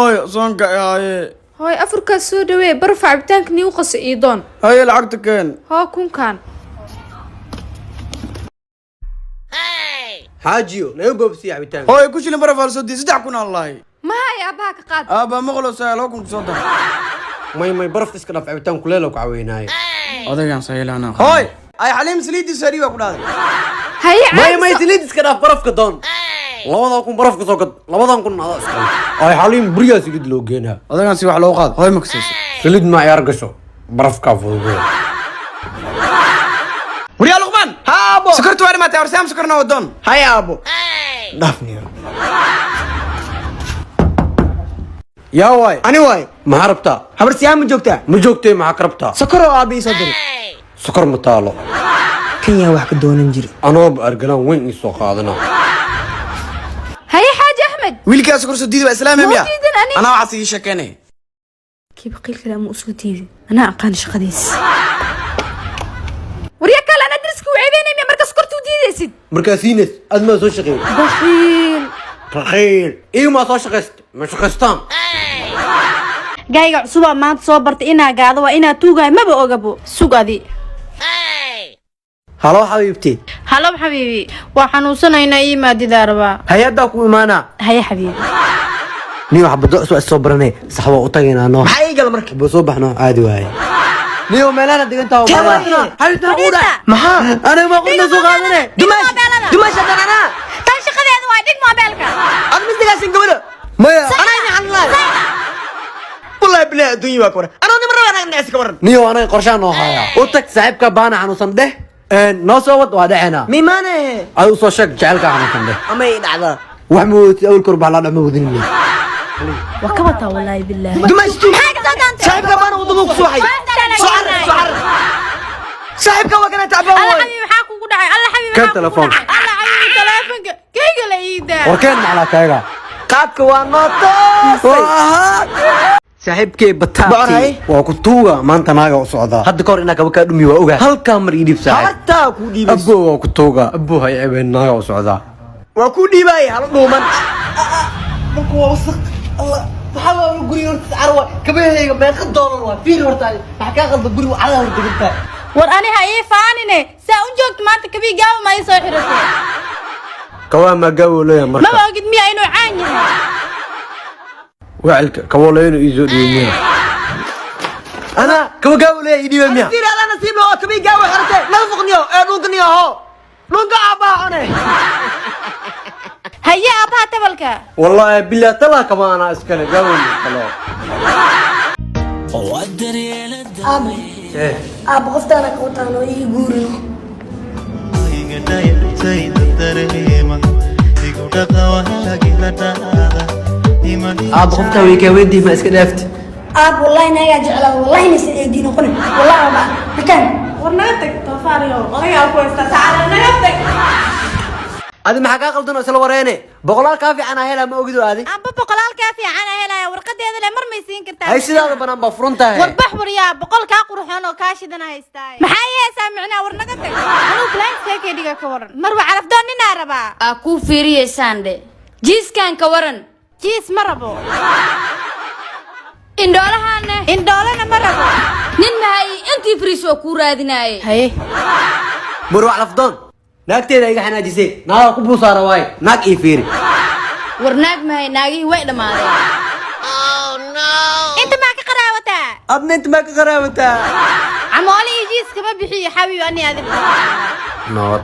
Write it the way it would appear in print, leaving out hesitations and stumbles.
هاي صونك هاي أفرك السوداء برفع بتانك نيوقص إيضان هاي العقد كان ها كان حاجيو نيوبو بسي عبيتان هاي كوش اللي برا فالسودي سدع كنا الله ما هي أباك قاد أبا مغلوس لوكم صدق ماي برف تسكر في عبيتان كلها لو كعويناي هذا كان سهل أنا هاي أي حليم سليدي سريع كنا هي ماي تليد تسكر في برف كدون لبضان كون برف كسوقد لبضان كون هذا اسكر اي حليم بريا سليد لو جينها هذا كان سوى حلوقات هاي مكسس سليد ما يرقشو برف كافو وريا لقمان ها أبو سكرت واري ما تعرف سام سكرنا ودون هاي يا أبو دافني يا واي أنا واي ما هربتها حبر سيام مجوكتا مجوكتي مع كربتها سكروا أبي صدري سكر متالو كن يا واحد دون نجري أنا بأرجلان وين يسوق هذا هي حاجة أحمد ويلك سكر سديد وإسلام يا مو ديدن أنا وعصي شكاني كي بقي الكلام أسلو تيجي أنا أقان شقديس ورياك أنا أدرسك وعيبيني يا مركز سكرت وديدسد مركزينس أدمى سو شقي بخيل بخيل إيه ما سو شقست مش شقستان gayga cusub maanta soo bartay inaa gaado waa inaa tuugay maba ogabo sugadi هلو حبيبتي halo xabiibi waa xanuunsanaynaa ii maadida rabaa هيا داكو إيمانا haya xabiibi نيو حبدو سو الصبرني صحبه وطقينا نو maxay gal markii بصبحنا عادي واي نيو ميلانا دغنتا حبيبتي قودا maxaa أنا ما قلنا سوق هذا دماش أنا tan shaqadeedu waa dhig mobilka أنا مستقاسين قبله ما أنا عن الله والله بلا الدنيا واكبر أنا مرة أنا ناسي كبر نيو أنا قرشان نو هايا وتك صاحبك بانا حنوصن ده نو صوت وادعنا ميمانة أو صو شك جعلك حنوصن ده أما يدعى وحمود أول كرب على عمودني waa ka wataa wallahi billahi دماش تو صاحبك بانا وضمك صوحي صحر صاحبك وكنا تعبان alla xabiibi maxaa kugu dhacay alla xabiibi كان تلفون alla xabiibi telefonka kayga la iida وركان على كايغا قادك ونطاس saaxiibkay Bacay. bataati waa ku tuuga maanta naaga u socda hadda ka hor inaa kaba kaa dhumi waa ogaa halkaa mar ii dhiib saaxiib حتى كودي بس abbo waa ku tuuga abbo hay ceebeen naaga u socda وكودي باي هلا دومن مكو وسق الله بحاول غوري ورت عروه كبهيga meeqa doolar waa fiir horta waxa ka qalda guri wacada horta gurta war ani ha ii faanine saa u joogto maanta kabii gaawa ma ii soo xiratay kawaa ma gaabo leeya marka maba ogid miya inuu caan yahay wacilka kaboleeyno ii soo dhiibmiya ana kawa gaabo leeya ii dhiibmiya fiir ala nasiib loo kabi gaawa xirte la fuqniyo ee dhulkaniyo ho dhulka abaane haya abaha tabalka wallahi bilaa tala kama ana iskale gaabo kalo أبو قفتنا كوتانو يقولوا aad qofta way ka weydii ma iska dhaafti أبو والله نايا جعله والله نسي دين قلنا والله أبا مكان warnaatag toofaariyo odayaa ku haysta taala nagatag adi maxaa ka qaldan isla wareene boqolaal ka fiican ah hela ma ogido adi aba boqolaalkaa fiican helaya warqadeeda le mar may siin kartaa hay sidaada banaan ba furan tahay warbax waryaa boqolkaa qurxoon oo kaa shidan haystaa maxaa yeesaa micnaa war naga tag anuu blanskee dhiga ka waran marwa calafdoon ninaa rabaa aa kuu fiiriyeysaan dhe jiiskaan ka waran jiis ma rabo indhoolahaane indhoolana ma rabo nin mahay intii fariis oo kuu raadinaaye haye marwa calafdoon naagteeda iga xanaajisay naaga ku buusaara waay naag ii fiiri war naag mahay naagihii way dhammaadeen inta maa ka qaraawataa adna inta maa ka qaraabataa camoole iyo jiis kama bixiyo xabiib ani adig nabad